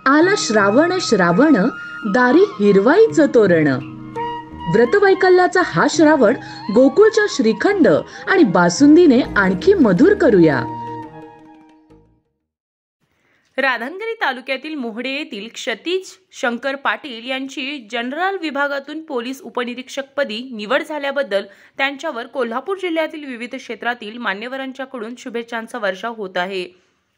आला श्रावण श्रावण दारी हिरवाईचं तोरण। व्रतवैकल्याचा हा श्रावण गोकुळच्या श्रीखंड आणि बासुंदीने आणखी मधुर करूया। राधानगरी तालुक्यातील मोहडे येथील क्षितिज शंकर पाटील यांची जनरल विभागातून पोलीस उपनिरीक्षकपदी निवड झाल्याबद्दल त्यांच्यावर कोल्हापूर जिल्ह्यातील विविध क्षेत्रातील मान्यवरांच्याकडून शुभेच्छांचा वर्षाव होत आहे।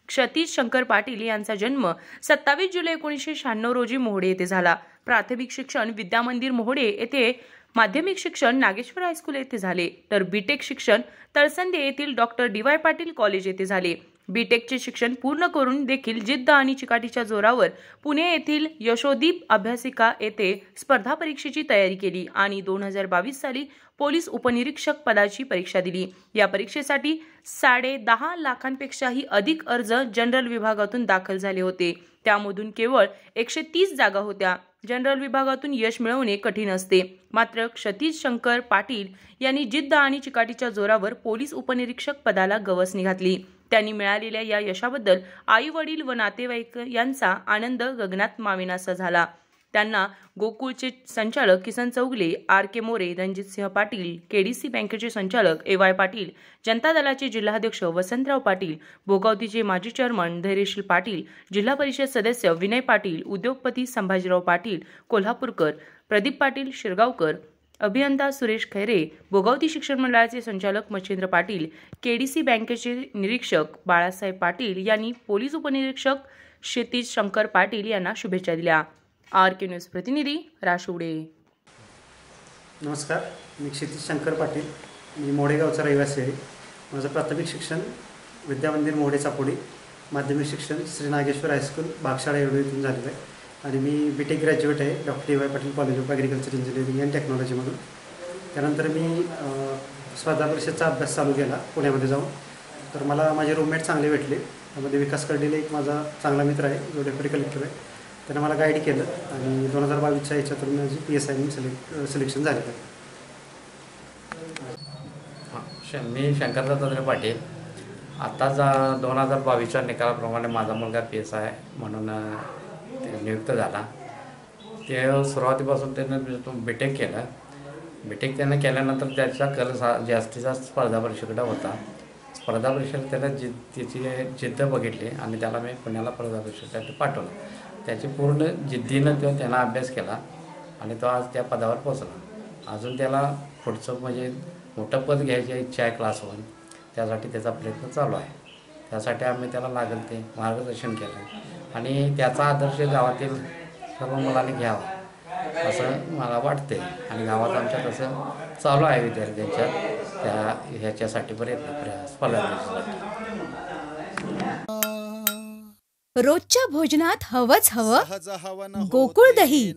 क्षितिज शंकर पाटील यांचा जन्म 27 जुलै 1996 रोजी मोहडे येथे झाला। प्राथमिक शिक्षण विद्यामंदिर मोहडे येथे, माध्यमिक शिक्षण नागेश्वर हायस्कूल येथे झाले, तर बीटेक शिक्षण तळसंदे येथील डॉक्टर डी.वाय. पाटील कॉलेज येथे झाले। बीटेकचे शिक्षण पूर्ण करून देखील जिद्द आणि चिकाटीच्या जोरावर पुणे येथील यशोदीप अभ्यासिका येथे स्पर्धा परीक्षेची तयारी केली आणि 2022 साली पोलीस उपनिरीक्षक पदाची परीक्षा दिली। या परीक्षेसाठी 10.5 लाखांपेक्षाही अधिक अर्ज जनरल विभागातून दाखल झाले होते। त्यामधून केवळ 130 जागा होत्या। जनरल विभागातून यश मिळवणे कठीण असते, मात्र क्षितिज शंकर पाटील यांनी जिद्द आणि चिकाटीच्या जोरावर पोलीस उपनिरीक्षक पदाला गवसणी घातली। त्यांनी मिळालेल्या या यशाबद्दल आई वडील व नातेवाईक यांचा आनंद गगनात मावेनासा झाला। त्यांना गोकुळचे संचालक किसन चौगले, आर.के. मोरे, रणजितसिंह पाटील, केडीसी बँकेचे संचालक ए.वाय. पाटील, जनता दलाचे जिल्हाध्यक्ष वसंतराव पाटील, भोगावतीचे माजी चेअरमन धैर्यशील पाटील, जिल्हा परिषद सदस्य विनय पाटील, उद्योगपती संभाजीराव पाटील कोल्हापूरकर, प्रदीप पाटील शिरगावकर, अभियंता सुरेश खैरे, भोगावती शिक्षण मंडळाचे संचालक मच्छिंद्र पाटील, केडीसी बँकेचे निरीक्षक बाळासाहेब पाटील यांनी पोलीस उपनिरीक्षक क्षितिज शंकर पाटील यांना शुभेच्छा दिल्या। आर.के. न्यूज प्रतिनिधी राशुडे। नमस्कार, मी क्षितिज शंकर पाटील, मी मोडेगावचा रहिवासी आहे। माझं प्राथमिक शिक्षण विद्यामंदिर मोडे चापोडी, माध्यमिक शिक्षण श्री नागेश्वर हायस्कूल भागशाळा येवले येथून झालेलं आहे आणि मी बीटेक ग्रॅज्युएट आहे doctor D Y. Patil college of agriculture engineering and टेक्नॉलॉजीमधून। त्यानंतर मी स्पर्धा परीक्षेचा अभ्यास चालू केला पुण्यामध्ये जाऊन। तर मला माझे रूममेट चांगले भेटले। त्यामध्ये विकास कर्डिले एक माझा चांगला मित्र आहे जो डेप्युटी कलेक्टर आहे। त्याने मला गाईड केलं आणि 2022च्या याच्यातून माझी PSI सिलेक्शन झालं आहे। मी शंकर दत्तात्रय पाटील। आत्ताच 2022च्या निकालाप्रमाणे माझा मुलगा PSI म्हणून नियुक्त झाला। ते सुरुवातीपासून त्यानं बीटेक केलं। बीटेक त्यानं केल्यानंतर त्याचा कल जास्तीचा स्पर्धा परीक्षेकडे होता। स्पर्धा परीक्षेत त्याला त्याची जिद्द बघितली आणि त्याला मी पुण्याला स्पर्धा परीक्षेसाठी पाठवलं। त्याची पूर्ण जिद्दीनं त्यानं अभ्यास केला आणि तो आज त्या पदावर पोचला। अजून त्याला पुढचं म्हणजे मोठं पद घ्यायची इच्छा आहे क्लास 1, त्यासाठी त्याचा प्रयत्न चालू आहे। त्यासाठी आम्ही त्याला लागेल ते मार्गदर्शन केलं आणि त्याचा आदर्श गावातील सर्व मुलांनी घ्यावा असं मला वाटते आणि गावात आमच्या तसं चालू आहे विद्यार्थ्यांच्या ह्याच्यासाठी प्रयत्न स्पर्धा परीक्षेसाठी। रोजच्या भोजनात हवंच हवं गोकुळ दही।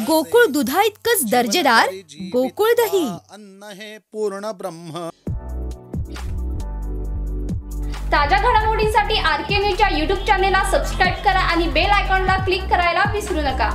गोकुळ दुधा इतकंच दर्जेदार गोकुळ दही। अन्न हे पूर्ण ब्रह्म। ताज्या घडामोडींसाठी आर.के. न्यूजच्या YouTube चॅनेलला सबस्क्राईब करा आणि बेल आयकॉनला क्लिक करायला विसरू नका।